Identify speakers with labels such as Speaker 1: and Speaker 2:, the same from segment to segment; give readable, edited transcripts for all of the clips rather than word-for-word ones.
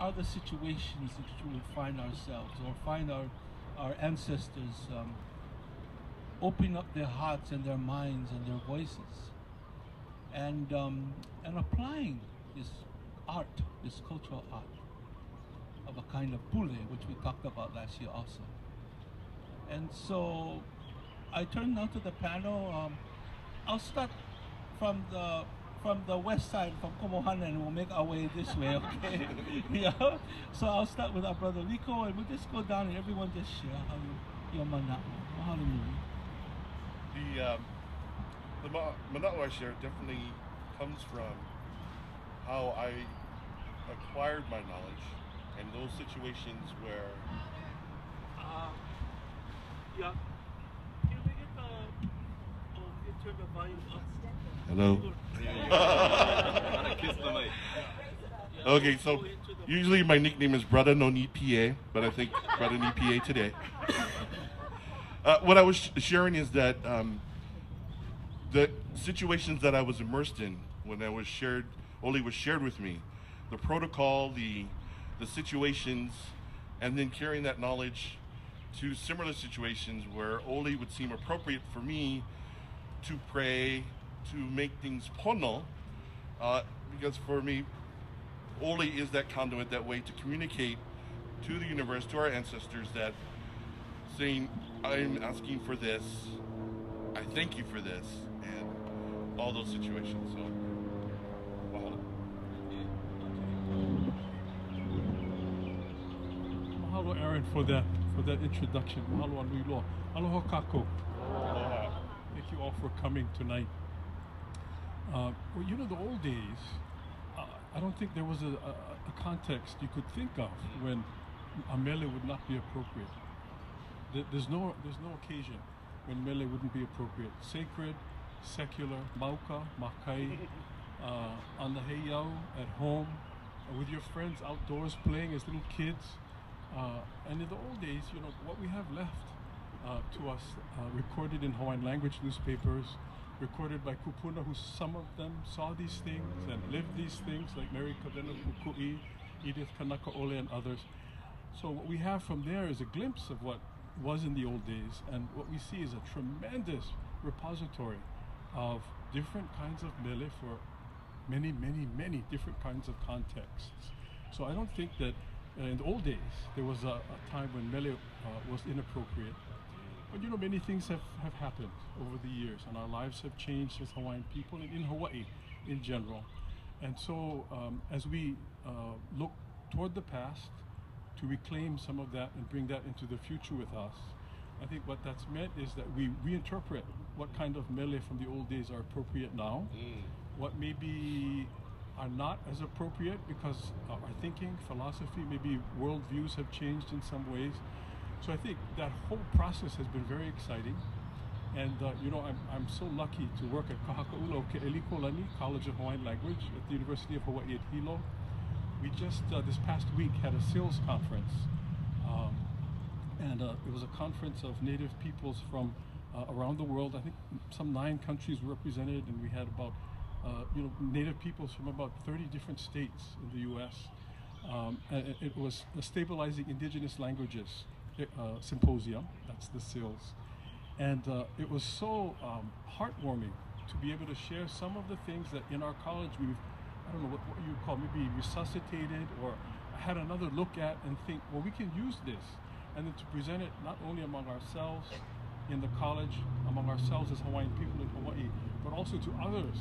Speaker 1: are the situations in which we will find ourselves or find our ancestors opening up their hearts and their minds and their voices and applying this art, this cultural art of a kind of pule, which we talked about last year also. And so I turn now to the panel. I'll start from the west side, from Komohana, and we'll make our way this way, okay? Yeah. So I'll start with our brother Liko, and we'll just go down and everyone just share how your mana'o. Mahalo nui.
Speaker 2: The mana'o I share definitely comes from how I acquired my knowledge and those situations where
Speaker 1: yeah. Can we get the turn the volume up?
Speaker 2: Hello. Okay, so usually my nickname is Brother No Need PA, but I think Brother Need PA today. What I was sharing is that the situations that I was immersed in when I was shared, Oli was shared with me, the protocol, the situations, and then carrying that knowledge to similar situations where Oli would seem appropriate for me to pray, to make things pono, because for me, Oli is that conduit, that way to communicate to the universe, to our ancestors, that saying, I'm asking for this, I thank you for this, and all those situations. So, mahalo.
Speaker 3: Mahalo, Aaron, for that introduction. Mahalo anui loa. Aloha kako. Thank you all for coming tonight. Well, you know, the old days, I don't think there was a context you could think of when a mele would not be appropriate. There's no occasion when mele wouldn't be appropriate. Sacred, secular, mauka, makai, on the heiau, at home, with your friends outdoors playing as little kids. And in the old days, you know, what we have left to us, recorded in Hawaiian language newspapers, recorded by kupuna, who some of them saw these things and lived these things, like Mary Kalena Kukui, Edith Kanakaole, and others. So what we have from there is a glimpse of what was in the old days, and what we see is a tremendous repository of different kinds of mele for many, many, many different kinds of contexts. So I don't think that in the old days there was a time when mele was inappropriate. But you know, many things have happened over the years, and our lives have changed as Hawaiian people and in Hawaii in general. And so as we look toward the past to reclaim some of that and bring that into the future with us, I think what that's meant is that we reinterpret what kind of mele from the old days are appropriate now, what maybe are not as appropriate because our thinking, philosophy, maybe worldviews have changed in some ways. So I think that whole process has been very exciting. And you know, I'm so lucky to work at Kahaka'ula ke Liko Lani, College of Hawaiian Language at the University of Hawaii at Hilo. We just, this past week, had a SILS conference. And it was a conference of Native peoples from around the world. I think some 9 countries were represented, and we had about, you know, Native peoples from about 30 different states in the U.S. And it was a Stabilizing Indigenous Languages Symposium, that's the SILS. And it was so heartwarming to be able to share some of the things that in our college we've, I don't know what you call, maybe resuscitated or had another look at and think, well, we can use this. And then to present it not only among ourselves in the college, among ourselves as Hawaiian people in Hawaii, but also to others,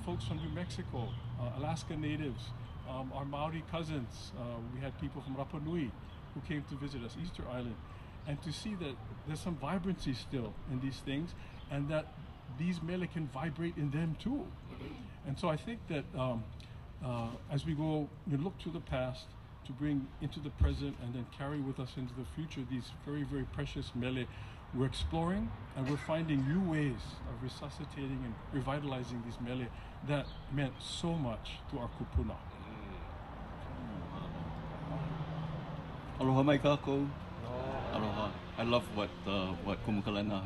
Speaker 3: folks from New Mexico, Alaska natives, our Maori cousins. We had people from Rapa Nui who came to visit us, Easter Island, and to see that there's some vibrancy still in these things, and that these mele can vibrate in them too. And so I think that as we go, we look to the past to bring into the present and then carry with us into the future these very, very precious mele, we're exploring and we're finding new ways of resuscitating and revitalizing these mele that meant so much to our kupuna.
Speaker 4: Aloha mai kako. Aloha. I love what Kalena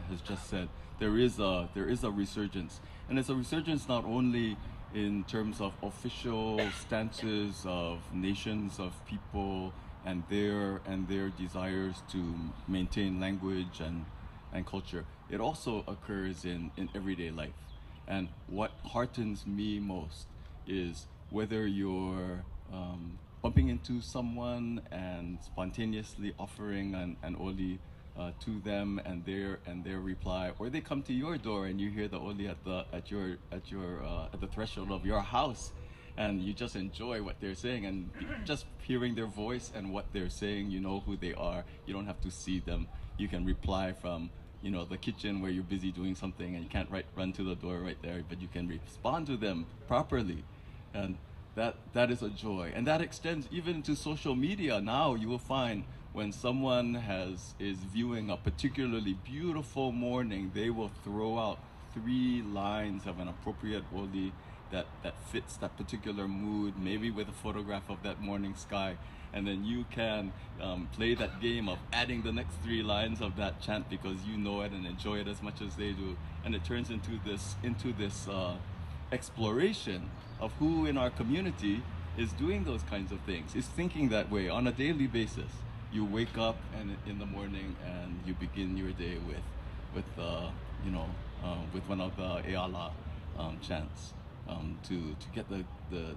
Speaker 4: has just said. There is a resurgence, and it's a resurgence not only in terms of official stances of nations of people and their desires to maintain language and culture. It also occurs in everyday life. And what heartens me most is whether you're bumping into someone and spontaneously offering an oli to them and their reply, or they come to your door and you hear the oli at the threshold of your house, and you just enjoy what they're saying, and just hearing their voice and what they're saying, you know who they are. You don't have to see them. You can reply from the kitchen where you're busy doing something and you can't run to the door right there, but you can respond to them properly, and that is a joy. And that extends even to social media. Now you will find when someone is viewing a particularly beautiful morning, they will throw out 3 lines of an appropriate oli that fits that particular mood, maybe with a photograph of that morning sky, and then you can play that game of adding the next 3 lines of that chant because you know it and enjoy it as much as they do, and it turns into this exploration of who in our community is doing those kinds of things, is thinking that way on a daily basis. You wake up and in the morning and you begin your day with one of the Eala chants to get the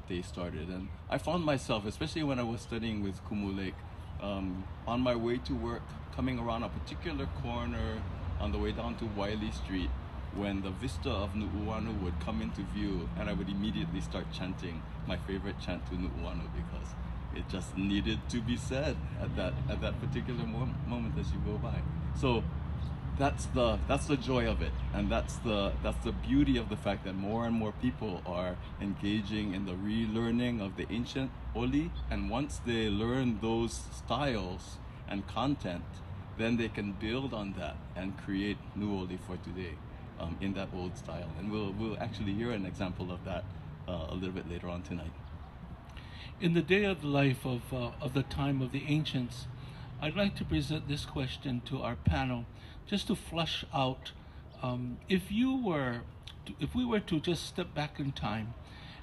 Speaker 4: day started. And I found myself, especially when I was studying with Kumu Lake, on my way to work, coming around a particular corner on the way down to Wiley Street, when the vista of Nu'uanu would come into view, and I would immediately start chanting my favorite chant to Nu'uanu because it just needed to be said at that particular moment as you go by. So that's the joy of it, and that's the beauty of the fact that more and more people are engaging in the relearning of the ancient oli, and once they learn those styles and content, then they can build on that and create new oli for today in that old style. And we'll actually hear an example of that a little bit later on tonight.
Speaker 1: In the day of life of the time of the ancients, I'd like to present this question to our panel, just to flush out, if we were to just step back in time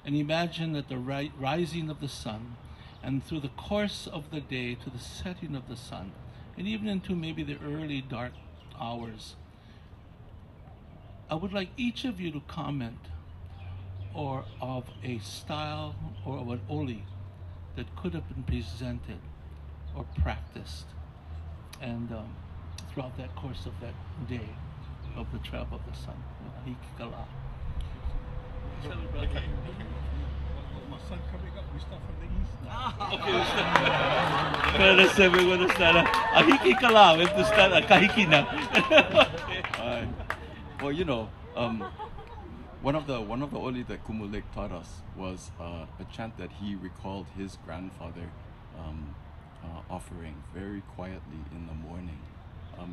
Speaker 1: and imagine that the rising of the sun, and through the course of the day to the setting of the sun, and even into maybe the early dark hours, I would like each of you to comment or of a style or of an oli that could have been presented or practiced and throughout that course of that day of the travel of the sun. Hikikala.
Speaker 3: My son coming up, we start from the east now.
Speaker 1: Okay, let's say we're going to start Hikikala. We have to start Kahiki now.
Speaker 4: Well, one of the oli that Kumu Lake taught us was a chant that he recalled his grandfather offering very quietly in the morning.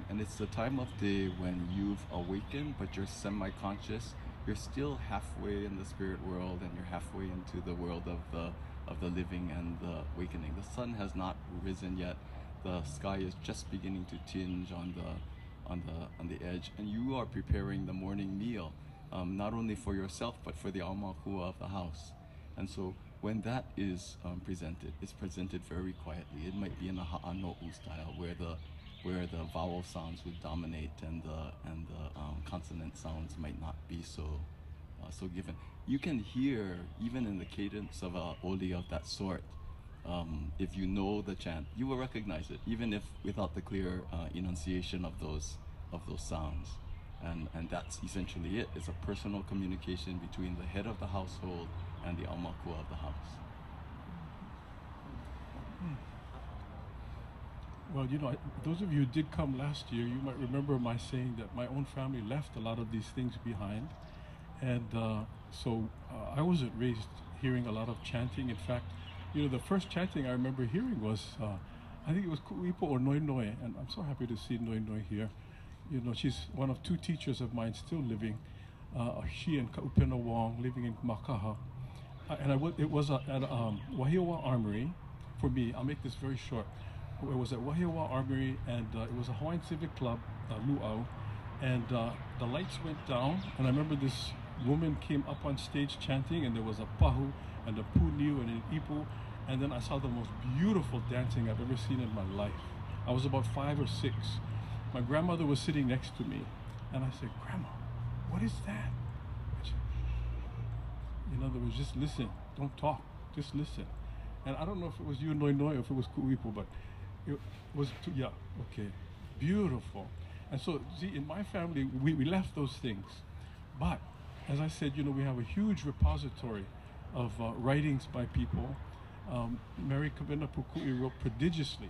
Speaker 4: And it's the time of day when you've awakened, but you're semi-conscious. You're still halfway in the spirit world, and you're halfway into the world of the living and the awakening. The sun has not risen yet. The sky is just beginning to tinge on the edge, and you are preparing the morning meal, not only for yourself but for the aumakua of the house. And so when that is presented, it's presented very quietly. It might be in a ha'ano'u style where the vowel sounds would dominate and the consonant sounds might not be so given. You can hear even in the cadence of a oli of that sort. If you know the chant, you will recognize it, even if without the clear enunciation of those sounds. And that's essentially it. It's a personal communication between the head of the household and the aumakua of the house.
Speaker 3: Well, those of you who did come last year, you might remember my saying that my own family left a lot of these things behind. And so I wasn't raised hearing a lot of chanting. In fact, the first chanting I remember hearing was, I think it was Kuipo or Noi Noi, and I'm so happy to see Noi Noi here. She's one of 2 teachers of mine still living. She and Kaupena Wong living in Makaha. And it was at Wahiawa Armory. For me, I'll make this very short. It was at Wahiawa Armory, and it was a Hawaiian Civic Club, luau, and the lights went down, and I remember this woman came up on stage chanting, and there was a pahu and a puniu and an ipu, and then I saw the most beautiful dancing I've ever seen in my life. I was about 5 or 6. My grandmother was sitting next to me, and I said, "Grandma, what is that?" In other words, just listen, don't talk, just listen. And I don't know if it was you Noi Noi or if it was Kuipu, but it was, yeah, okay, beautiful. And so, see, in my family, we left those things. But, as I said, you know, we have a huge repository of writings by people. Mary Kavena Pukui wrote prodigiously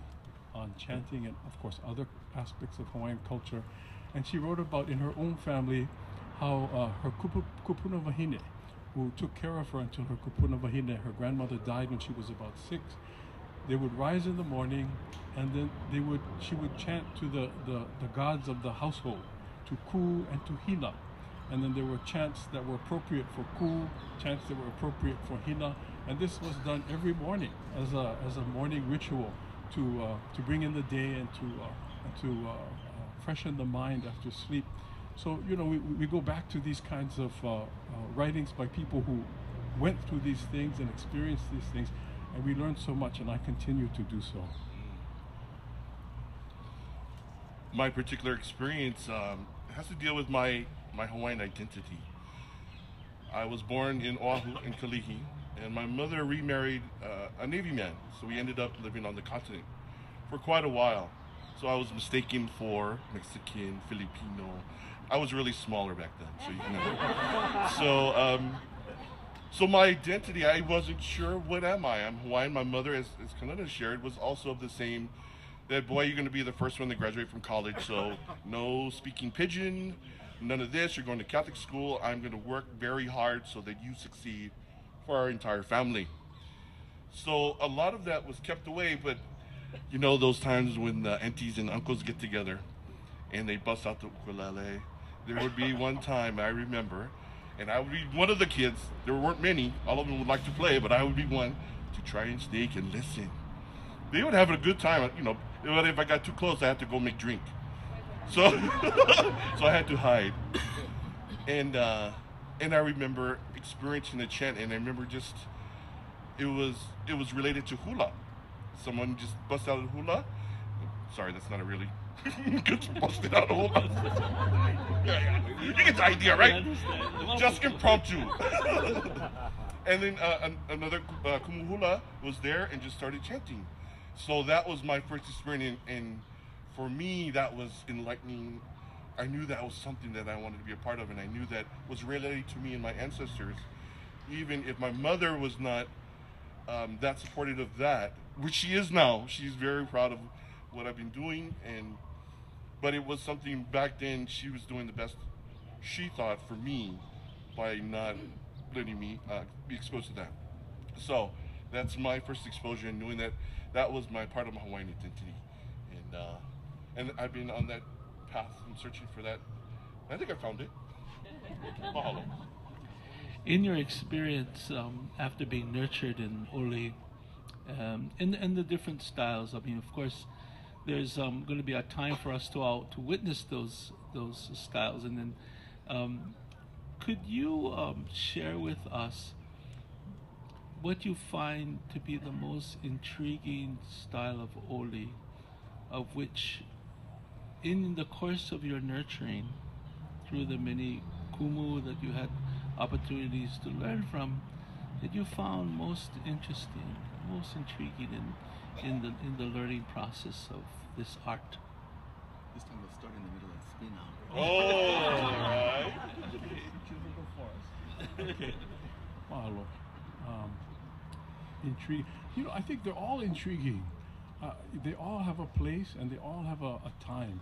Speaker 3: on chanting and, of course, other aspects of Hawaiian culture. And she wrote about, in her own family, how her kupuna wahine, who took care of her until her kupuna wahine, her grandmother died when she was about 6. They would rise in the morning, and then she would chant to the gods of the household, to Ku and to Hina. And then there were chants that were appropriate for Ku, chants that were appropriate for Hina, and this was done every morning as a morning ritual to bring in the day and to freshen the mind after sleep. So, you know, we go back to these kinds of writings by people who went through these things and experienced these things, and we learned so much, and I continue to do so.
Speaker 2: My particular experience has to deal with my Hawaiian identity. I was born in Oahu, in Kalihi, and my mother remarried a Navy man, so we ended up living on the continent for quite a while. So I was mistaken for Mexican, Filipino. I was really smaller back then, so you know. So my identity, I wasn't sure, what am I? I'm Hawaiian. My mother, as Kalena shared, was also of the same, that boy, you're going to be the first one to graduate from college, so no speaking pidgin, none of this. You're going to Catholic school. I'm going to work very hard so that you succeed for our entire family. So a lot of that was kept away, but you know those times when the aunties and uncles get together and they bust out the ukulele. There would be one time I remember, and I would be one of the kids. There weren't many. All of them would like to play, but I would be one to try and sneak and listen. They would have a good time, you know. But if I got too close, I had to go make drink. So, so I had to hide. And I remember experiencing the chant, and I remember just it was related to hula. Someone just bust out a hula. Sorry, that's not a really good busted out a hula. Yeah. You get the idea, right? Just impromptu. And then another kumuhula was there and just started chanting. So that was my first experience, and for me, that was enlightening. I knew that was something that I wanted to be a part of, and I knew that was related to me and my ancestors. Even if my mother was not that supportive of that, which she is now. She's very proud of what I've been doing, but it was something back then she was doing the best she thought for me by not letting me be exposed to that. So that's my first exposure, and knowing that that was my part of my Hawaiian identity, and I've been on that path and searching for that. I think I found it. Mahalo.
Speaker 1: In your experience, after being nurtured in Ole, in the different styles, I mean, of course, there's going to be a time for us to witness those styles, and then could you share with us what you find to be the most intriguing style of Ole, of which, in the course of your nurturing, through the many kumu that you had opportunities to learn from, that you found most interesting, most intriguing in the learning process of this art?
Speaker 4: This time we'll start in the middle and spin out.
Speaker 2: Oh, right.
Speaker 3: Okay. Mahalo. Intrigue. You know, I think they're all intriguing. They all have a place and they all have a time.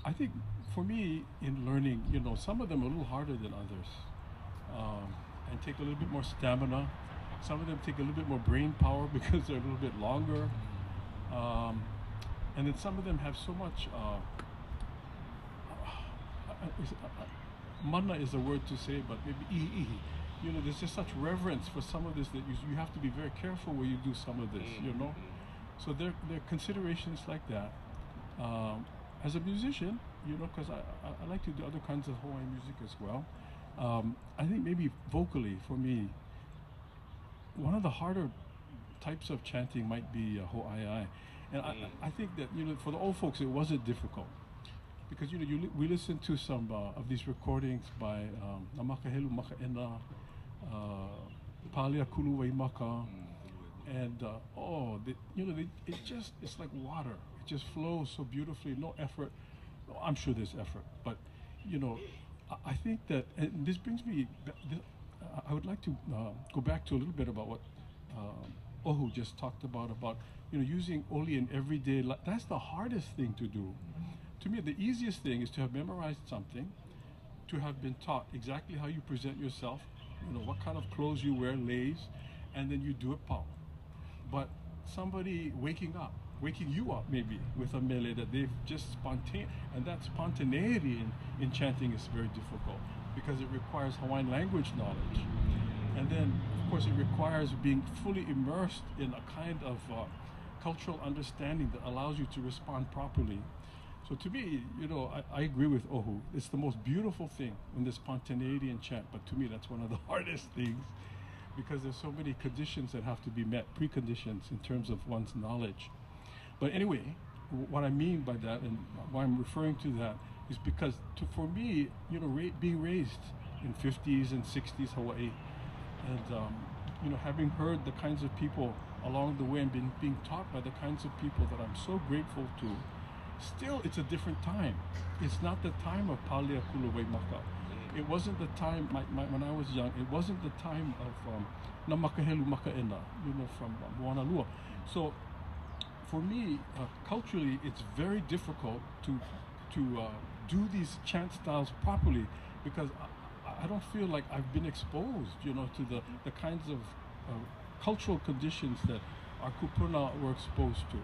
Speaker 3: I think for me in learning, you know, some of them are a little harder than others, and take a little bit more stamina. Some of them take a little bit more brain power because they're a little bit longer. And then some of them have so much, mana is a word to say, but maybe i'i. You know, there's just such reverence for some of this that you have to be very careful where you do some of this, you know? So there are considerations like that. As a musician, you know, because I like to do other kinds of Hawaiian music as well. I think maybe vocally for me, one of the harder types of chanting might be Hawaiian. And I think that, for the old folks, it wasn't difficult. Because, we listened to some of these recordings by Namakahelu Makaena, Palia Kuluwei Maka, and it's like water. It just flows so beautifully, no effort. I'm sure there's effort, but, I think that, and this brings me, I would like to go back to a little bit about what Ohu just talked about, using Oli in everyday life. That's the hardest thing to do. To me, the easiest thing is to have memorized something, to have been taught exactly how you present yourself, what kind of clothes you wear, lays, and then you do it pau. But somebody waking you up maybe with a mele that they've just and that spontaneity in chanting is very difficult because it requires Hawaiian language knowledge. And then, of course, it requires being fully immersed in a kind of cultural understanding that allows you to respond properly. So to me, I agree with Ohu. It's the most beautiful thing in the spontaneity in chant, but to me that's one of the hardest things because there's so many conditions that have to be met, preconditions in terms of one's knowledge. But anyway, what I mean by that and why I'm referring to that is because for me, being raised in 50s and 60s Hawaii and having heard the kinds of people along the way and being taught by the kinds of people that I'm so grateful to, still, it's a different time. It's not the time of Palia Kuluwei Maka. It wasn't the time, when I was young, it wasn't the time of Namakahelu Makaena, from Moanalua. So, for me, culturally, it's very difficult to do these chant styles properly because I don't feel like I've been exposed, to the kinds of cultural conditions that our kupuna were exposed to.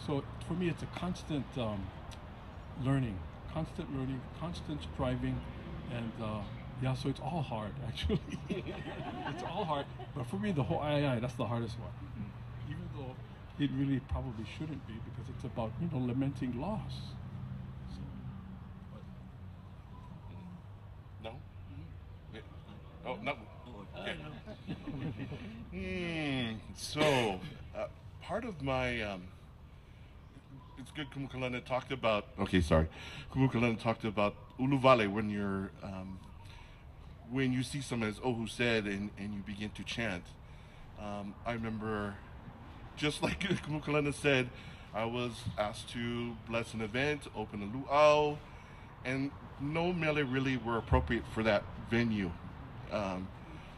Speaker 3: So for me, it's a constant learning, constant striving, and so it's all hard, actually. It's all hard, but for me, the whole ai, that's the hardest one. Even though it really probably shouldn't be, because it's about, lamenting loss. So,
Speaker 2: no? Oh, no. Okay. So, part of my... it's good Kalena talked about, Kalena talked about uluvale when you see someone, as Ohu said, and you begin to chant. I remember, just like Kalena said, I was asked to bless an event, open a luau, and no mele really were appropriate for that venue.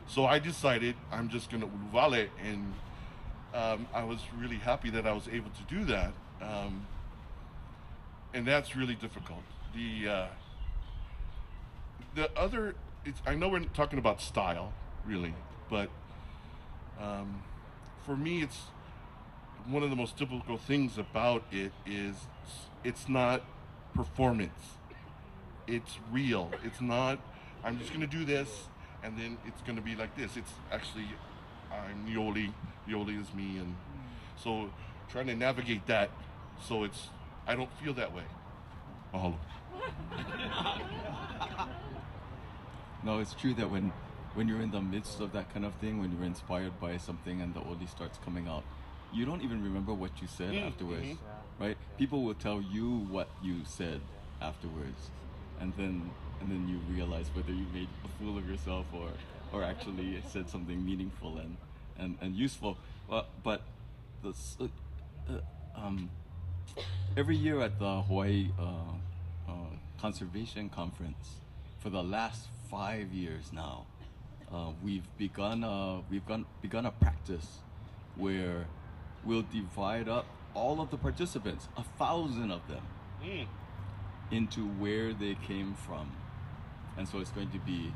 Speaker 2: So I decided I'm just going to uluvale, and I was really happy that I was able to do that. And that's really difficult. The other, I know we're talking about style, really, but for me, it's one of the most difficult things about it is it's not performance. It's real. It's not, I'm just going to do this, and then it's going to be like this. It's actually, I'm Yoli is me, and so trying to navigate that so I don't feel that way. Mahalo.
Speaker 4: No, it's true that when you're in the midst of that kind of thing, when you're inspired by something and the Oli starts coming out, you don't even remember what you said afterwards, right? People will tell you what you said afterwards, and then you realize whether you made a fool of yourself or actually said something meaningful and useful. But every year at the Hawaii Conservation Conference, for the last 5 years now, we've begun a practice where we'll divide up all of the participants, 1,000 of them, into where they came from. And so it's going to be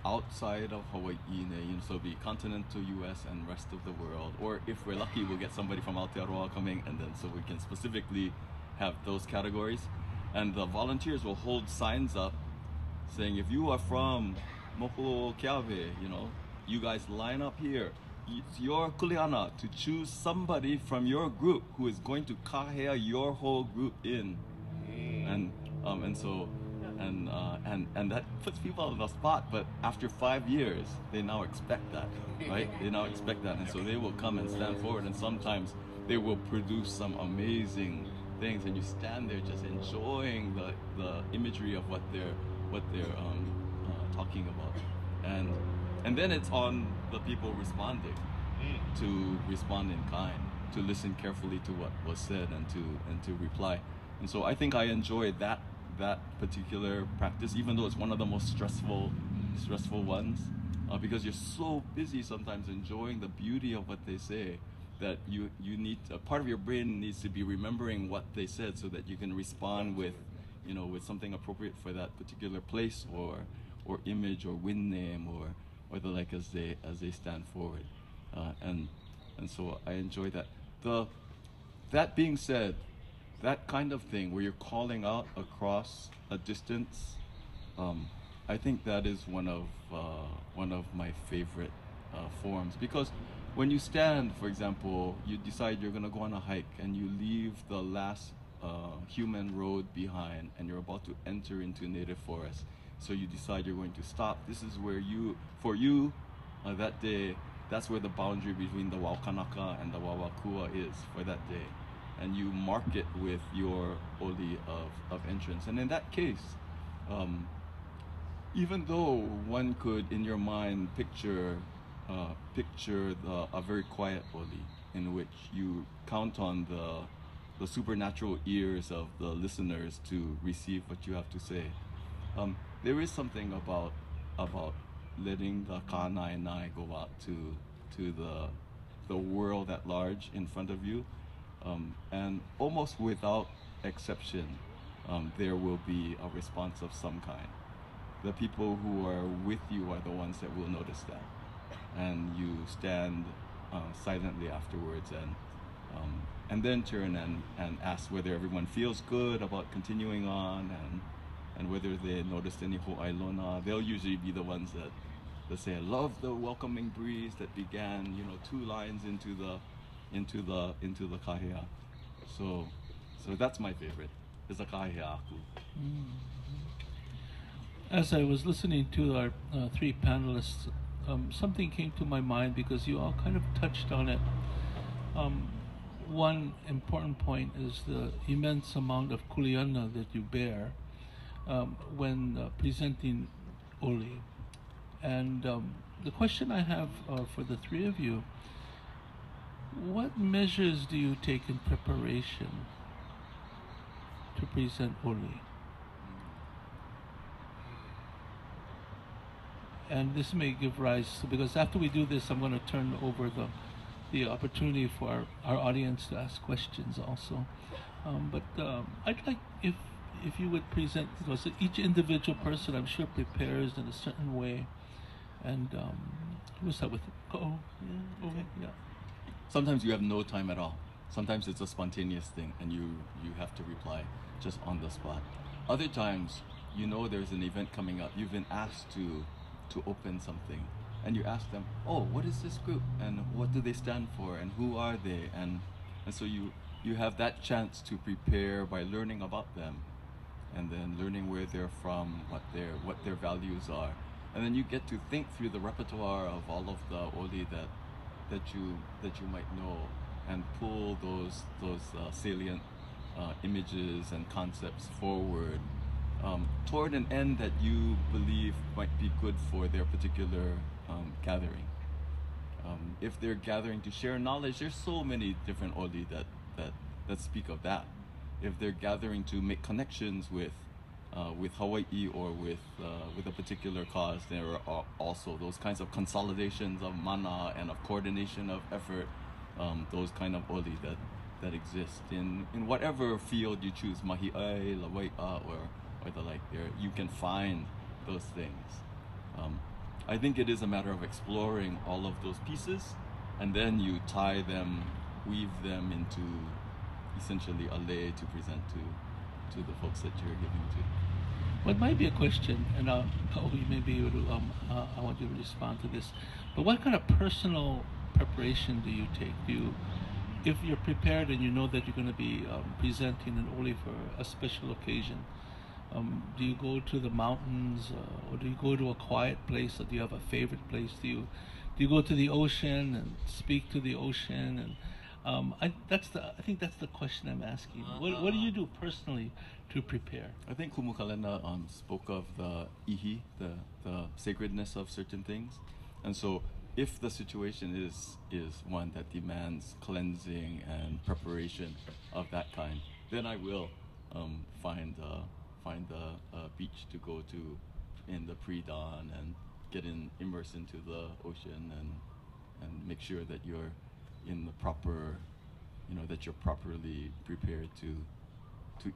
Speaker 4: outside of Hawaii, so it'll be continental US and rest of the world. Or if we're lucky, we'll get somebody from Aotearoa coming, and then so we can specifically have those categories. And the volunteers will hold signs up saying, if you are from Moko Keawe, you guys line up here. It's your kuleana to choose somebody from your group who is going to kahea your whole group in. And so and that puts people on the spot. But after 5 years, they now expect that, right? They now expect that, and so they will come and stand forward, and sometimes they will produce some amazing things, and you stand there just enjoying the imagery of what they're talking about, and then it's on the people responding to respond in kind, to listen carefully to what was said, and to reply. And so I think I enjoyed that particular practice, even though it's one of the most stressful ones, because you're so busy sometimes enjoying the beauty of what they say that you need part of your brain needs to be remembering what they said so that you can respond with something appropriate for that particular place or image or wind name or the like as they stand forward, and so I enjoy that. That being said, that kind of thing where you're calling out across a distance, I think that is one of my favorite forms, because when you stand, for example, you decide you're going to go on a hike and you leave the last human road behind and you're about to enter into native forest. So you decide you're going to stop. This is where that day, that's where the boundary between the Waukanaka and the Wawakua is for that day. And you mark it with your oli of entrance. And in that case, even though one could, in your mind, picture a very quiet oli in which you count on the supernatural ears of the listeners to receive what you have to say, there is something about letting the kānaenai go out to the world at large in front of you, and almost without exception, there will be a response of some kind. The people who are with you are the ones that will notice that, and you stand silently afterwards and then turn and ask whether everyone feels good about continuing on, and whether they noticed any ho'ailona. They'll usually be the ones that say, I love the welcoming breeze that began 2 lines into the kahea. So that's my favorite, is the kahea aku.
Speaker 1: As I was listening to our 3 panelists, something came to my mind because you all kind of touched on it. One important point is the immense amount of kuleana that you bear when presenting oli. And the question I have for the 3 of you, what measures do you take in preparation to present oli? And this may give rise to, because after we do this, I'm going to turn over the opportunity for our audience to ask questions also. But I'd like if you would present, because each individual person, I'm sure, prepares in a certain way. And we'll start with, yeah.
Speaker 4: Sometimes you have no time at all. Sometimes it's a spontaneous thing and you have to reply just on the spot. Other times, there's an event coming up. You've been asked to open something, and you ask them, what is this group, and what do they stand for, and who are they, and so you have that chance to prepare by learning about them, and then learning where they're from, what their values are, and then you get to think through the repertoire of all of the oli that you might know, and pull those salient images and concepts forward toward an end that you believe might be good for their particular gathering. If they're gathering to share knowledge, there's so many different oli that speak of that. If they're gathering to make connections with Hawaii or with a particular cause, there are also those kinds of consolidations of mana and of coordination of effort, those kind of oli that exist in whatever field you choose, mahi ai, lawai'a, or the like. There you can find those things. I think it is a matter of exploring all of those pieces, and then you tie them, weave them into essentially a lei to present to the folks that you're giving to.
Speaker 1: What might be a question, and you may be able to, I want you to respond to this, but what kind of personal preparation do you take? If you're prepared and you know that you're going to be presenting an oli for a special occasion, Do you go to the mountains, or do you go to a quiet place, or do you have a favorite place? Do you go to the ocean and speak to the ocean? And I think that's the question I'm asking. What do you do personally to prepare?
Speaker 4: I think Kalena spoke of the ihi, the sacredness of certain things, and so if the situation is one that demands cleansing and preparation of that kind, then I will find a beach to go to in the pre-dawn and get immersed into the ocean and make sure that you're in the proper, that you're properly prepared to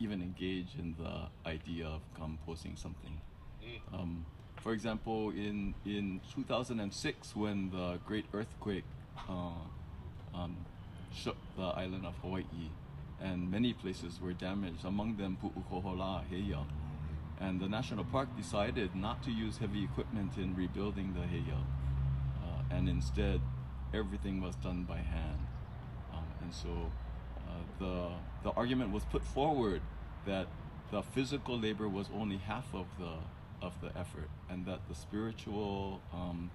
Speaker 4: even engage in the idea of composing something. For example, in 2006, when the great earthquake shook the island of Hawaii, and many places were damaged, among them Pu'ukohola, Heiau. And the national park decided not to use heavy equipment in rebuilding the Heiau, and instead everything was done by hand. And so the argument was put forward that the physical labor was only half of the effort, and that the spiritual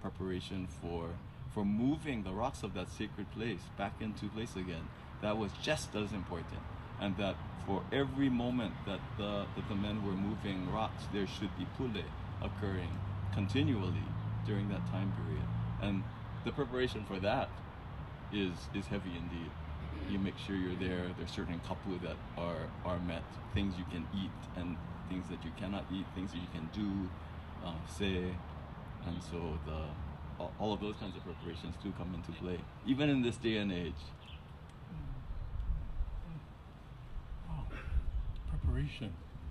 Speaker 4: preparation for moving the rocks of that sacred place back into place again, that was just as important, and that for every moment that the men were moving rocks, there should be pule occurring continually during that time period. And the preparation for that is heavy indeed. You make sure you're there. There's certain kapu that are met, things you can eat and things that you cannot eat, things that you can do, say, and so all of those kinds of preparations do come into play, even in this day and age.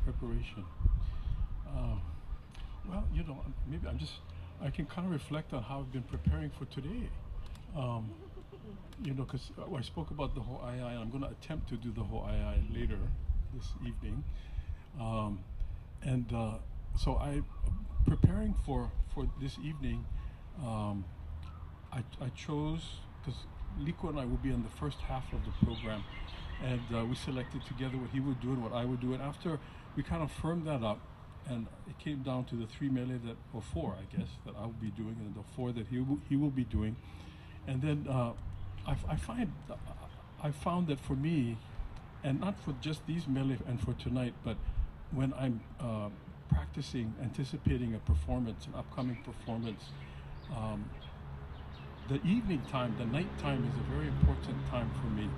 Speaker 3: Preparation. Well, maybe I can kind of reflect on how I've been preparing for today. Because I spoke about the Hawaiian. I'm going to attempt to do the Hawaiian later this evening. So I, preparing for this evening, I chose, because Liko and I will be in the first half of the program, and we selected together what he would do and what I would do. And after we kind of firmed that up, and it came down to the 3 mele or 4, I guess, that I will be doing, and the 4 that he will be doing. And then I found that for me, and not for just these mele and for tonight, but when I'm practicing, anticipating a performance, an upcoming performance, the evening time, the night time is a very important time for me.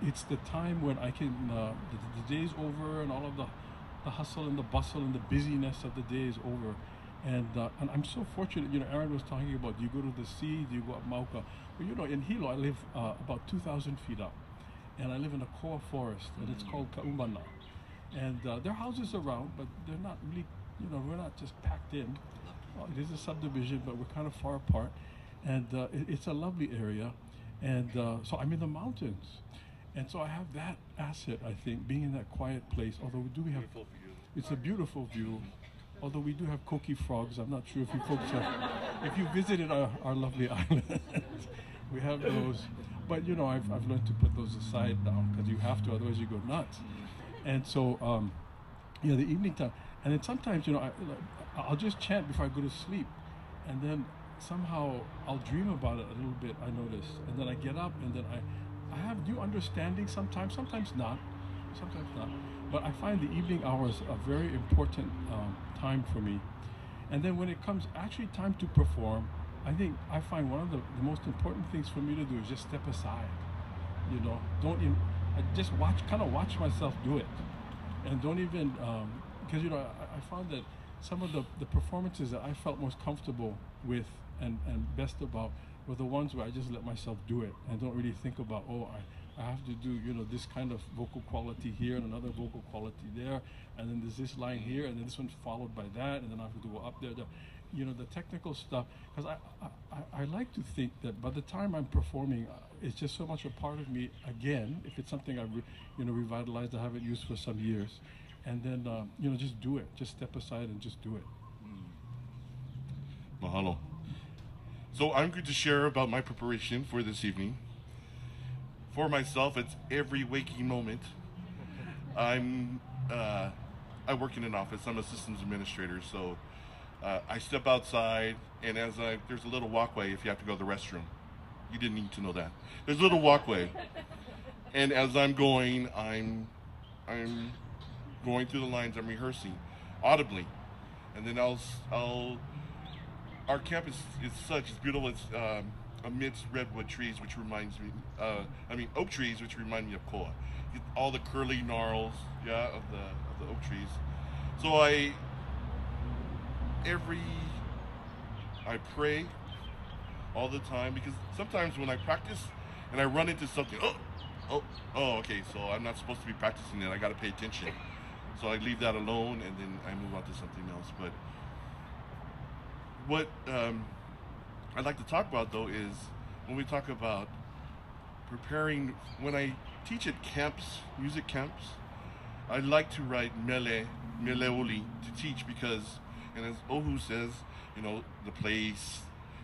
Speaker 3: It's the time when I can, the day's over and all of the hustle and the bustle and the busyness of the day is over. And I'm so fortunate, Aaron was talking about, do you go to the sea, do you go up Mauka? Well, in Hilo, I live about 2,000 feet up. And I live in a koa forest, and it's called Kaumana. And there are houses around, but they're not really, we're not just packed in. It is a subdivision, but we're kind of far apart. And it's a lovely area. And so I'm in the mountains. And so I have that asset, I think, being in that quiet place. Although it's a beautiful view. Although we do have koki frogs. I'm not sure if you folks if you visited our lovely island. We have those. But, I've learned to put those aside now, because you have to, otherwise you go nuts. And so, the evening time. And then sometimes, I'll just chant before I go to sleep. And then somehow I'll dream about it a little bit, I notice. And then I get up, and then I have new understanding sometimes not. But I find the evening hours a very important time for me. And then when it comes actually time to perform, I find one of the most important things for me to do is just step aside. I just watch myself do it. And don't even, because I found that some of the performances that I felt most comfortable with and best about were the ones where I just let myself do it and don't really think about, I have to do, this kind of vocal quality here and another vocal quality there, and then there's this line here, and then this one's followed by that, and then I have to go up there. The technical stuff, because I like to think that by the time I'm performing, it's just so much a part of me again. If it's something I've revitalized, I haven't used for some years, and then just do it. Just step aside and just do it.
Speaker 2: Mahalo. So I'm going to share about my preparation for this evening. For myself, it's every waking moment. I'm I work in an office. I'm a systems administrator, so I step outside, and there's a little walkway if you have to go to the restroom. You didn't need to know that. There's a little walkway, and as I'm going going through the lines. I'm rehearsing audibly, and then our campus is such, it's beautiful. It's amidst redwood trees, which reminds me, oak trees, which remind me of Koa. All the curly gnarls, of the oak trees. So I pray all the time, because sometimes when I practice and I run into something, okay, so I'm not supposed to be practicing that. I got to pay attention. So I leave that alone, and then I move on to something else. But what I'd like to talk about, though, is when we talk about preparing, when I teach at camps, music camps, I like to write mele uli to teach, because, and as Ohu says, the place,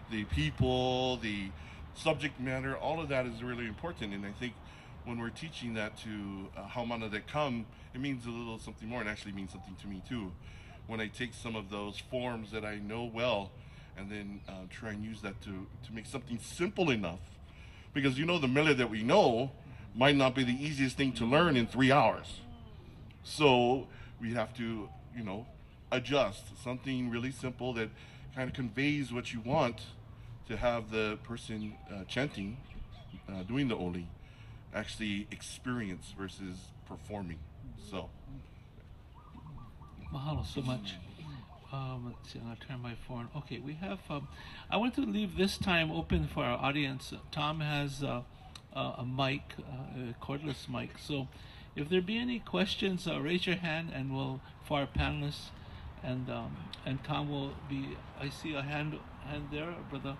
Speaker 2: the people, the subject matter, all of that is really important. And I think when we're teaching that to Haumana that come, it means a little something more, and actually means something to me too. When I take some of those forms that I know well, and then try and use that to make something simple enough, because the mele that we know might not be the easiest thing to learn in 3 hours. So we have to, adjust something really simple that kind of conveys what you want to have the person chanting, doing the oli, actually experience versus performing. So.
Speaker 1: Mahalo so much. Let's see, I'm going to turn my phone. Okay, we have, I want to leave this time open for our audience. Tom has a mic, a cordless mic. So if there be any questions, raise your hand, and for our panelists, and Tom will be, I see a hand there, brother.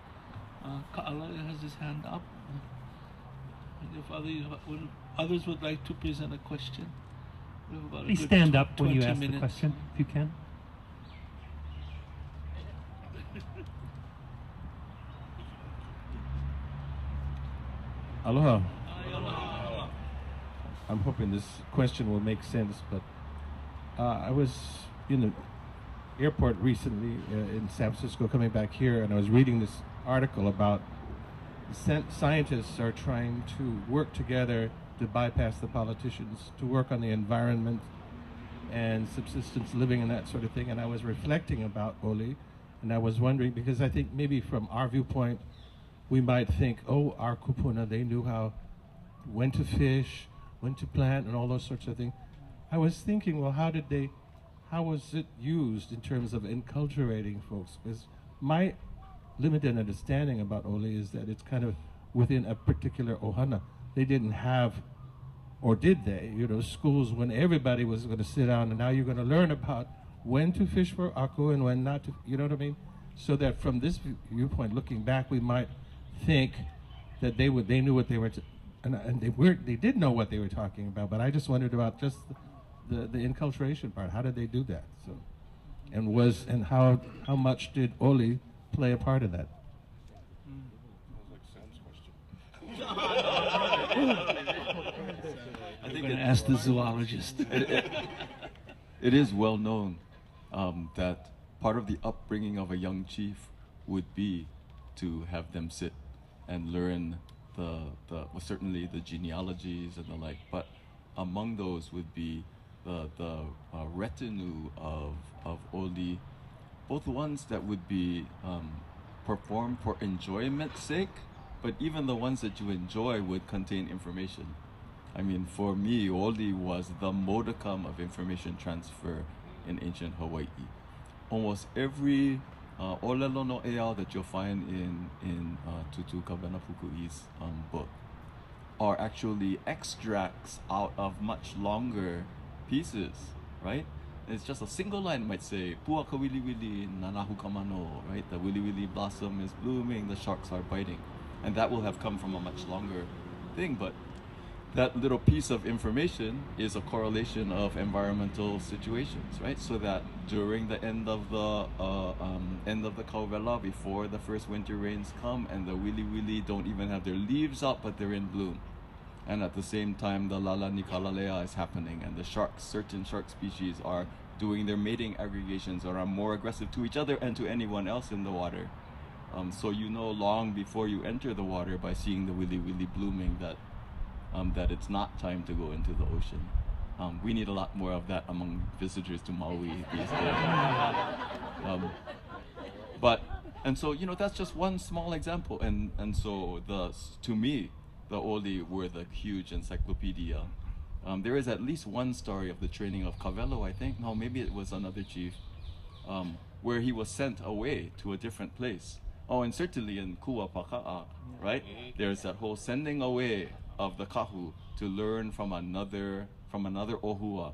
Speaker 1: Ka'ala has his hand up. And if others would like to present a question, we have about
Speaker 5: Please stand up when you ask the question, if you can.
Speaker 6: Aloha. I'm hoping this question will make sense, but I was in the airport recently in San Francisco coming back here, and I was reading this article about scientists are trying to work together to bypass the politicians, to work on the environment and subsistence living and that sort of thing. And I was reflecting about Oli, and I was wondering, because I think maybe from our viewpoint, we might think, our kupuna, they knew when to fish, when to plant, and all those sorts of things. I was thinking, well, how was it used in terms of enculturating folks? Because my limited understanding about Oli is that it's kind of within a particular ohana. They didn't have, or did they, schools when everybody was going to sit down, and now you're going to learn about when to fish for aku and when not to, you know what I mean? So that from this viewpoint, looking back, we might think that they knew what they were, and they did know what they were talking about. But I just wondered about just the enculturation part. How did they do that? So, and how much did Oli play a part of that?
Speaker 4: I think
Speaker 1: I'm going to ask the zoologist.
Speaker 4: It is well known that part of the upbringing of a young chief would be to have them sit and learn certainly the genealogies and the like, but among those would be the retinue of Oli, both ones that would be performed for enjoyment's sake, but even the ones that you enjoy would contain information. I mean, for me, Oli was the modicum of information transfer in ancient Hawaii. Almost every Olelo no Eao that you'll find in Tutu Kavenapuku'i's book are actually extracts out of much longer pieces, right? It's just a single line might say, Pua ka wili wili nanahu kamano, right? The wili wili blossom is blooming, the sharks are biting. And that will have come from a much longer thing, but that little piece of information is a correlation of environmental situations, right? So that during the end of the Kauvela, before the first winter rains come, and the wili wili don't even have their leaves up, but they're in bloom. And at the same time, the Lala Nikalalea is happening, and the sharks, certain shark species are doing their mating aggregations or are more aggressive to each other and to anyone else in the water. So you know long before you enter the water by seeing the wili wili blooming that it's not time to go into the ocean. We need a lot more of that among visitors to Maui these days. And so, you know, that's just one small example. And so to me, the Oli were the huge encyclopedia. There is at least one story of the training of Kavelo, I think. No, maybe it was another chief, where he was sent away to a different place. Oh, and certainly in Kuapaka'a, right? There's that whole sending away of the kahu to learn from another ohua,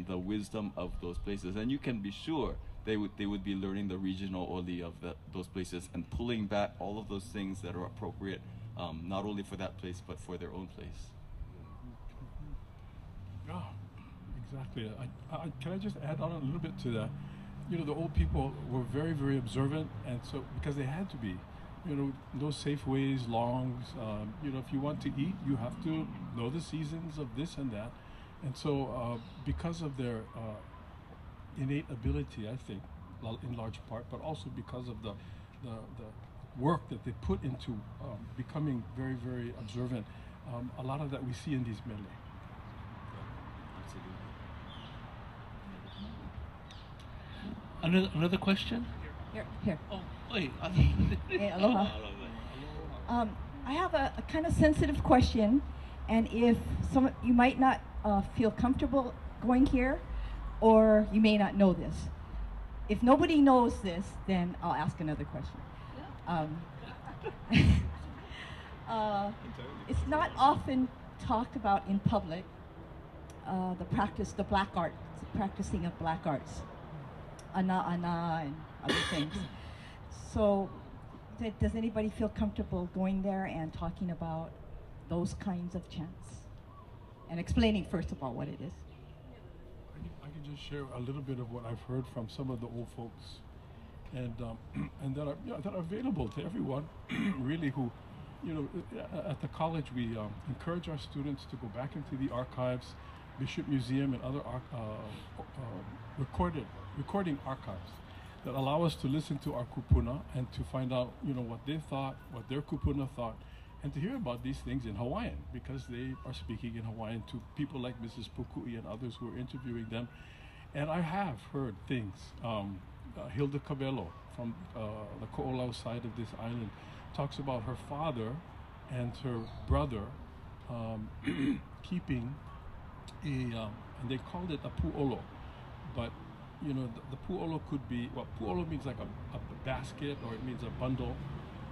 Speaker 4: the wisdom of those places. And you can be sure they would be learning the regional oli of those places and pulling back all of those things that are appropriate, not only for that place, but for their own place.
Speaker 3: Yeah, exactly. Can I just add on a little bit to that? You know, the old people were very, very observant, and so because they had to be, you know, no safe ways, longs. You know, if you want to eat, you have to know the seasons of this and that, and so because of their innate ability, I think, in large part, but also because of the work that they put into becoming very, very observant. A lot of that we see in these mele.
Speaker 1: Another question?
Speaker 7: Here.
Speaker 1: Oh, wait.
Speaker 7: Hey, aloha. I have a kind of sensitive question, and if you might not feel comfortable going here, or you may not know this. If nobody knows this, then I'll ask another question. It's not often talked about in public, the black art, the practicing of black arts. Ana and other things. So does anybody feel comfortable going there and talking about those kinds of chants? And explaining first of all what it is.
Speaker 3: I can just share a little bit of what I've heard from some of the old folks, and that are available to everyone, really, who, you know, at the college we encourage our students to go back into the archives, Bishop Museum and other recording archives that allow us to listen to our kupuna and to find out, you know, what they thought, what their kupuna thought, and to hear about these things in Hawaiian, because they are speaking in Hawaiian to people like Mrs. Pukui and others who are interviewing them. And I have heard things. Hilda Cabello from the Ko'olau side of this island talks about her father and her brother keeping and they called it a pu'olo, but you know, the pu'olo could be, well, pu'olo means like a basket, or it means a bundle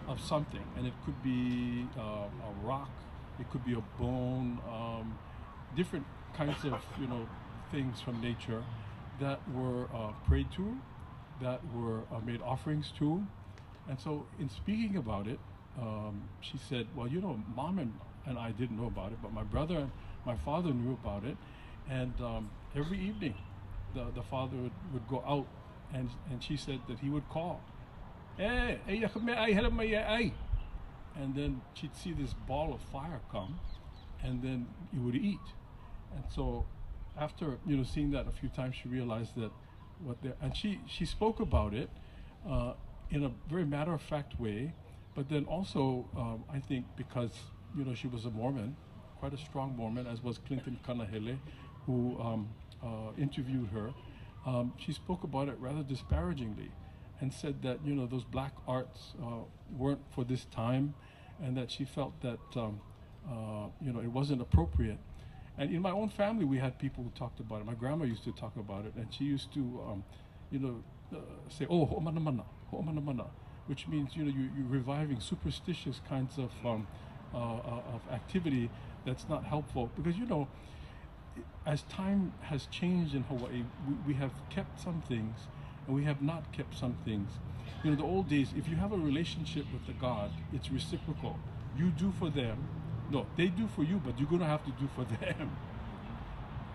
Speaker 3: of something, and it could be a rock, it could be a bone, different kinds of, you know, things from nature that were prayed to, that were made offerings to. And so in speaking about it, she said, well, you know, Mom and I didn't know about it, but my brother and my father knew about it, and every evening the father would go out, and she said that he would call, and then she'd see this ball of fire come, and then he would eat. And so after, you know, seeing that a few times, she realized that and she spoke about it in a very matter-of-fact way, but then also I think because, you know, she was a Mormon, quite a strong Mormon, as was Clinton Kanahele, who interviewed her. She spoke about it rather disparagingly and said that, you know, those black arts weren't for this time, and that she felt that, you know, it wasn't appropriate. And in my own family, we had people who talked about it. My grandma used to talk about it, and she used to, you know, say, oh, ho'omanamana, ho'omanamana, which means, you know, you're reviving superstitious kinds of activity that's not helpful. Because, you know, as time has changed in Hawaii, we have kept some things and we have not kept some things. You know, the old days, if you have a relationship with the God, it's reciprocal. You do for them. No, they do for you, but you're going to have to do for them.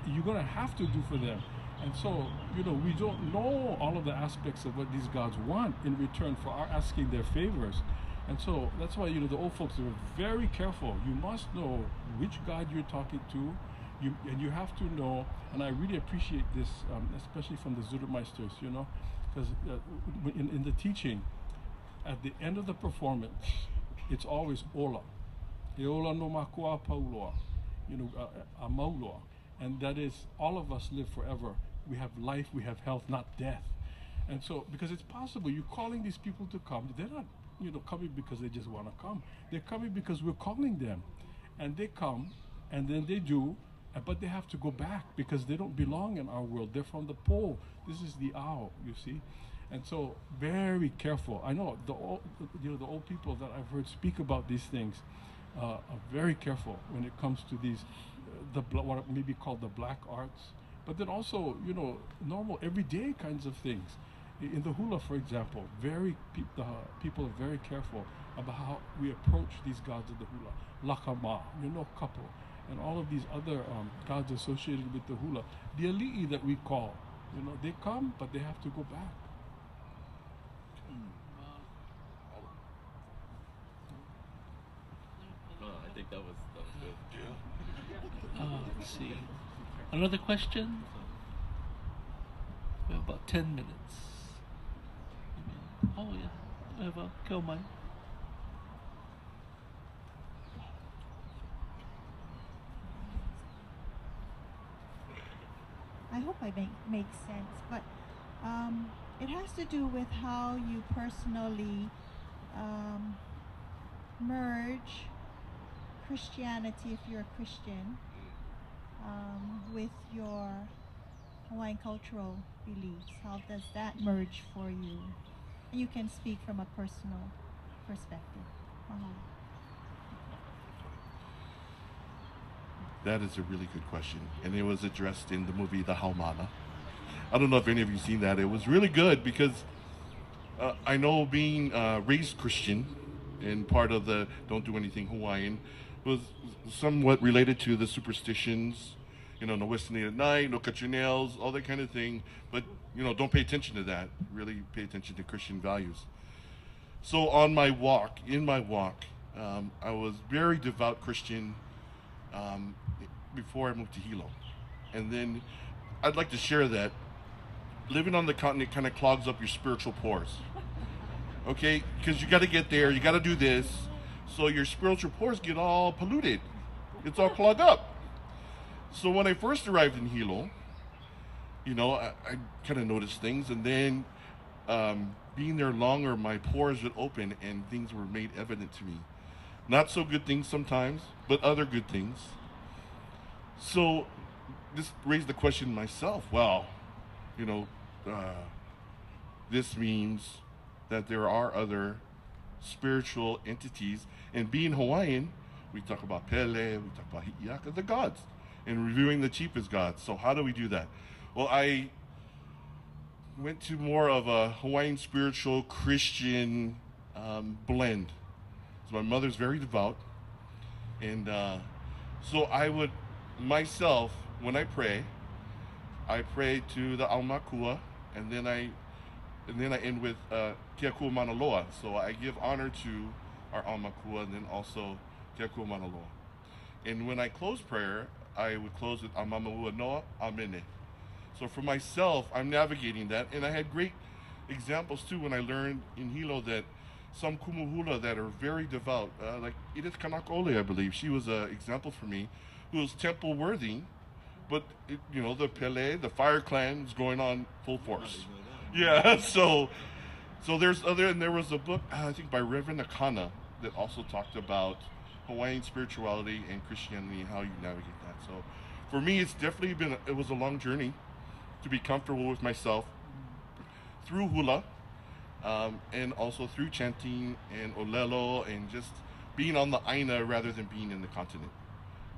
Speaker 3: You're going to have to do for them. And so, you know, we don't know all of the aspects of what these gods want in return for our asking their favors. And so that's why, you know, the old folks are very careful. You must know which God you're talking to. you have to know, and I really appreciate this, especially from the Zudermeisters, you know, because in the teaching, at the end of the performance, it's always ola. E ola no makua pauloa, you know, a mauloa. And that is, all of us live forever. We have life, we have health, not death. And so, because it's possible, you're calling these people to come. They're not, you know, coming because they just want to come. They're coming because we're calling them. And they come, and then they do, but they have to go back because they don't belong in our world. They're from the pole. This is the ao, you see. And so, very careful. I know the old people that I've heard speak about these things are very careful when it comes to these, what may be called the black arts, but then also, you know, normal everyday kinds of things. In the hula, for example, people are very careful about how we approach these gods of the hula. Lakama, you know, couple, and all of these other gods associated with the hula. The ali'i that we call, you know, they come, but they have to go back.
Speaker 4: I think that was good. Yeah.
Speaker 1: Let's see. Another question? We have about 10 minutes. Oh yeah, we have a Kilmai.
Speaker 8: I hope I make sense, but it has to do with how you personally merge Christianity, if you're a Christian, with your Hawaiian cultural beliefs. How does that merge for you? You can speak from a personal perspective.
Speaker 2: That is a really good question, and it was addressed in the movie The Hua Mele. I don't know if any of you seen that. It was really good because I know being raised Christian and part of the Don't Do Anything Hawaiian was somewhat related to the superstitions, you know, no whistling at night, no cut your nails, all that kind of thing. But, you know, don't pay attention to that. Really pay attention to Christian values. So on my walk, I was very devout Christian before I moved to Hilo. And then I'd like to share that living on the continent kind of clogs up your spiritual pores. Okay? Because you got to get there, you got to do this. So your spiritual pores get all polluted. It's all clogged up. So when I first arrived in Hilo, you know, I kind of noticed things, and then being there longer, my pores would open and things were made evident to me. Not so good things sometimes, but other good things. So this raised the question myself, well, you know, this means that there are other spiritual entities, and being Hawaiian, we talk about Pele, we talk about Hi'iaka, the gods, and reviewing the chief as gods. So how do we do that? Well, I went to more of a Hawaiian spiritual Christian blend. So my mother's very devout, and so I would myself, when I pray to the Aumakua, and then I end with Keakua Manaloa. So I give honor to our Aumakua, and then also Keakua Manaloa. And when I close prayer, I would close with Amamaua Noa Amene. So for myself, I'm navigating that, and I had great examples too when I learned in Hilo that some kumuhula that are very devout, like Edith Kanakole, I believe, she was an example for me, who was temple worthy, but you know, the Pele, the fire clan is going on full force. Yeah, so there's other, and there was a book, I think by Reverend Akana, that also talked about Hawaiian spirituality and Christianity and how you navigate that. So for me, it's definitely it was a long journey to be comfortable with myself through hula, and also through chanting and olelo and just being on the aina rather than being in the continent.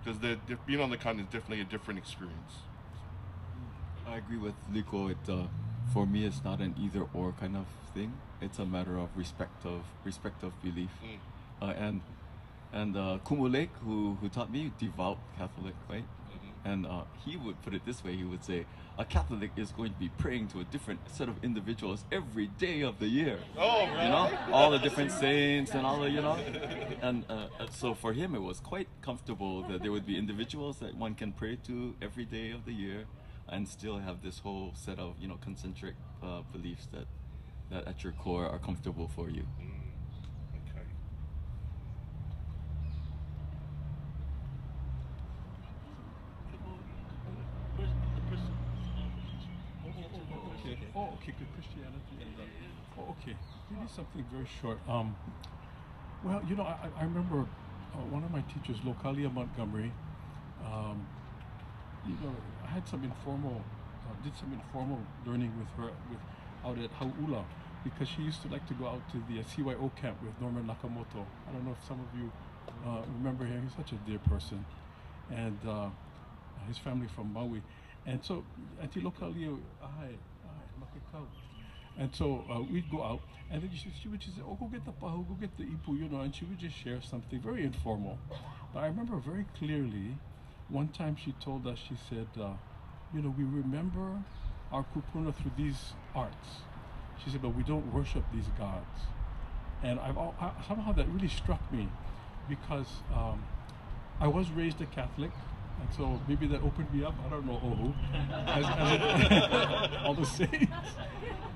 Speaker 2: Because being on the continent is definitely a different experience.
Speaker 4: I agree with Liko. For me, it's not an either or kind of thing. It's a matter of respect of belief. And Kumulek, who taught me, devout Catholic, right? And he would put it this way. He would say, a Catholic is going to be praying to a different set of individuals every day of the year.
Speaker 2: Oh, really?
Speaker 4: You know, all the different saints and all the, you know. And so for him, it was quite comfortable that there would be individuals that one can pray to every day of the year and still have this whole set of, you know, concentric beliefs that at your core are comfortable for you.
Speaker 2: Okay.
Speaker 3: Oh, okay, good Christianity. And, oh, okay. Maybe something very short. Well, you know, I remember one of my teachers, Localia Montgomery. You know, I had some informal, did some informal learning with her out at Hau'ula, because she used to like to go out to the CYO camp with Norman Nakamoto. I don't know if some of you remember him. He's such a dear person, and his family from Maui. And so, Auntie Localia, and so we'd go out, and then she would just say, oh, go get the pahu, go get the ipu, you know, and she would just share something very informal. But I remember very clearly, one time she told us, she said, you know, we remember our kupuna through these arts. She said, but we don't worship these gods. And somehow that really struck me, because I was raised a Catholic, and so maybe that opened me up. I don't know all the saints,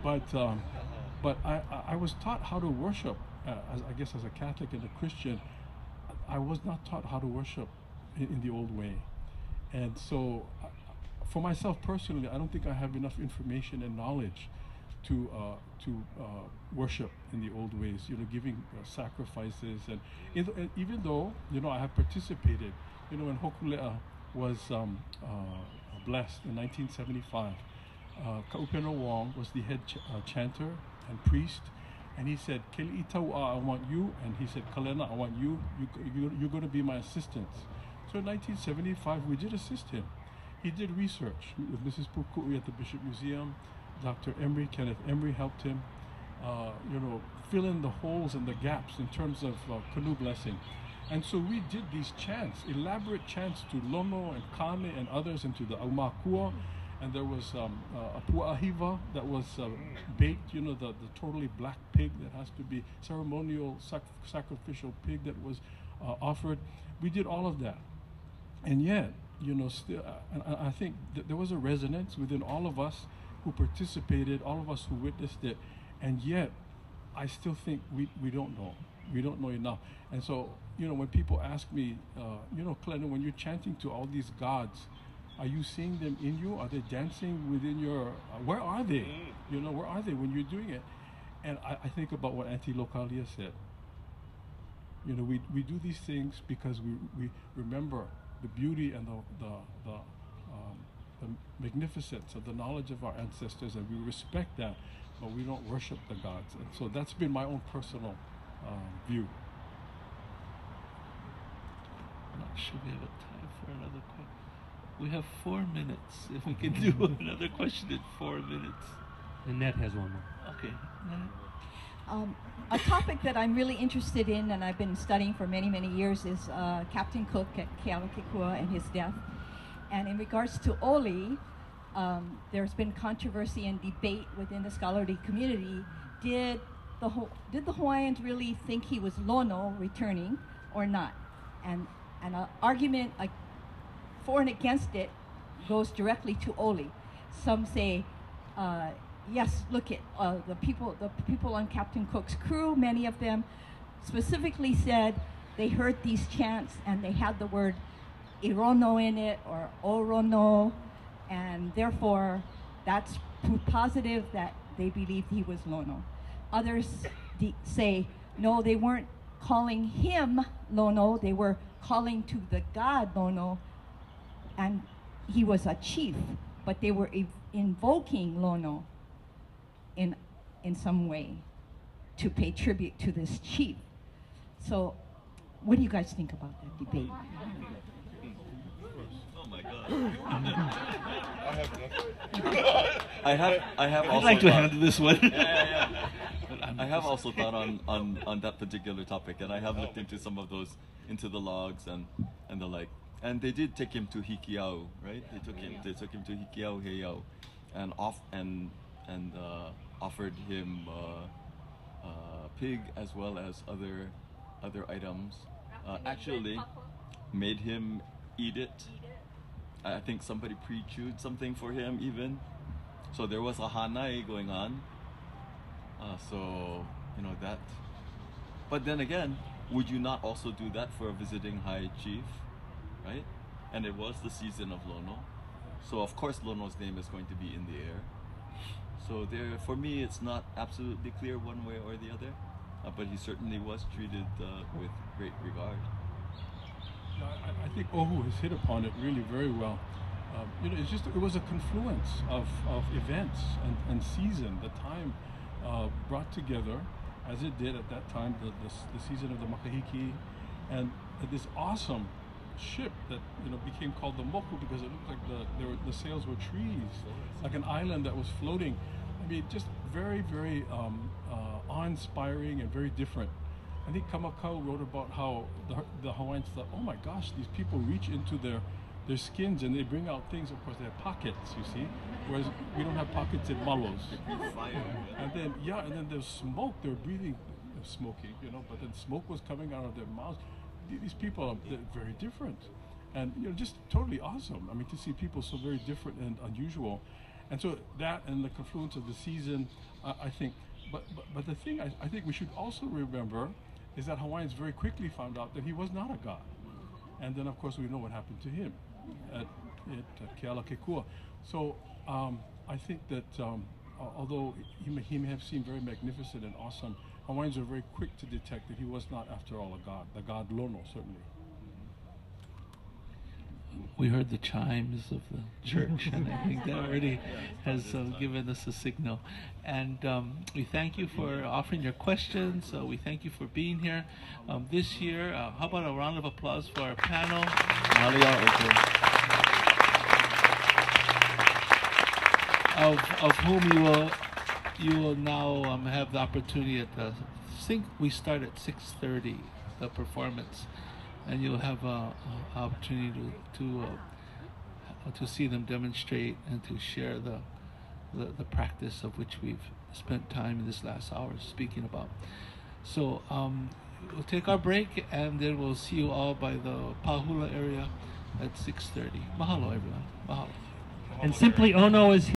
Speaker 3: but I was taught how to worship. I guess as a Catholic and a Christian, I was not taught how to worship in the old way, and so for myself personally, I don't think I have enough information and knowledge to worship in the old ways. You know, giving sacrifices, and even though, you know, I have participated. You know, when Hokulea was blessed in 1975, Kaupena Wong was the head chanter and priest, and he said, Keli Itaua, I want you, and he said, Kalena, I want you. You're going to be my assistants. So in 1975, we did assist him. He did research with Mrs. Pukui at the Bishop Museum. Dr. Emery, Kenneth Emery, helped him, you know, fill in the holes and the gaps in terms of canoe blessing. And so we did these chants, elaborate chants to Lono and Kane and others, and to the Aumakua. And there was a puahiva that was baked, you know, the totally black pig that has to be ceremonial sacrificial pig that was offered. We did all of that. And yet, you know, still, I think that there was a resonance within all of us who participated, all of us who witnessed it. And yet, I still think we don't know. We don't know enough. And so, you know, when people ask me, you know, Kalena, when you're chanting to all these gods, are you seeing them in you? Are they dancing within your, where are they? You know, where are they when you're doing it? And I think about what Auntie Localia said. You know, we do these things because we remember the beauty and the magnificence of the knowledge of our ancestors, and we respect that, but we don't worship the gods. And so that's been my own personal view.
Speaker 9: I'm not sure we have time for another question. We have 4 minutes. If we can do another question in 4 minutes.
Speaker 5: Annette has one more.
Speaker 9: Okay.
Speaker 7: A topic that I'm really interested in, and I've been studying for many, many years, is Captain Cook at Kealakekua and his death. And in regards to Oli, there's been controversy and debate within the scholarly community. Did the Hawaiians really think he was Lono returning or not? And an argument for and against it goes directly to Oli. Some say, yes, look at the people on Captain Cook's crew, many of them specifically said they heard these chants and they had the word Irono in it, or Orono, and therefore that's proof positive that they believed he was Lono. Others say, no, they weren't calling him Lono, they were calling to the god Lono, and he was a chief, but they were invoking Lono in some way to pay tribute to this chief. So what do you guys think about that debate?
Speaker 4: Oh my God. I have also
Speaker 9: I'd like to
Speaker 4: thought,
Speaker 9: handle this one.
Speaker 4: Yeah. I have also thought on that particular topic, and I have looked into some of those, into the logs and the like. And they did take him to Hikiau, right? They took him to Hikiau Heiau, and offered him pig as well as other items. Actually, made him eat it. I think somebody pre-chewed something for him even. So there was a hanai going on. So you know that. But then again, would you not also do that for a visiting high chief, right? And it was the season of Lono, so of course Lono's name is going to be in the air. So there, for me, it's not absolutely clear one way or the other, but he certainly was treated with great regard.
Speaker 3: I think Ohu has hit upon it really very well. You know, it was a confluence of events and season. The time brought together, as it did at that time, the season of the Makahiki, and this awesome ship that became called the Moku because it looked like the sails were trees, like an island that was floating. I mean, just very, very awe-inspiring and very different. I think Kamakau wrote about how the Hawaiians thought, oh my gosh, these people reach into their skins and they bring out things. Of course, they have pockets, you see, whereas we don't have pockets in malos. And then there's smoke. They're breathing, smoking, but then smoke was coming out of their mouths. These people are very different, and just totally awesome. I mean, to see people so very different and unusual, and so that and the confluence of the season, I think. But the thing I think we should also remember is that Hawaiians very quickly found out that he was not a god, and then of course we know what happened to him at Kealakekua. So I think that although he may have seemed very magnificent and awesome, Hawaiians are very quick to detect that he was not, after all, a god. The god Lono, certainly.
Speaker 9: We heard the chimes of the church, and I think that already has given us a signal. And we thank you for offering your questions. We thank you for being here this year. How about a round of applause for our panel? Of whom you will now have the opportunity at we start at 6:30, the performance, and you'll have an opportunity to see them demonstrate and to share the practice of which we've spent time in this last hour speaking about. So we'll take our break, and then we'll see you all by the Pahula area at 6:30. Mahalo, everyone. Mahalo.
Speaker 5: And simply Ono is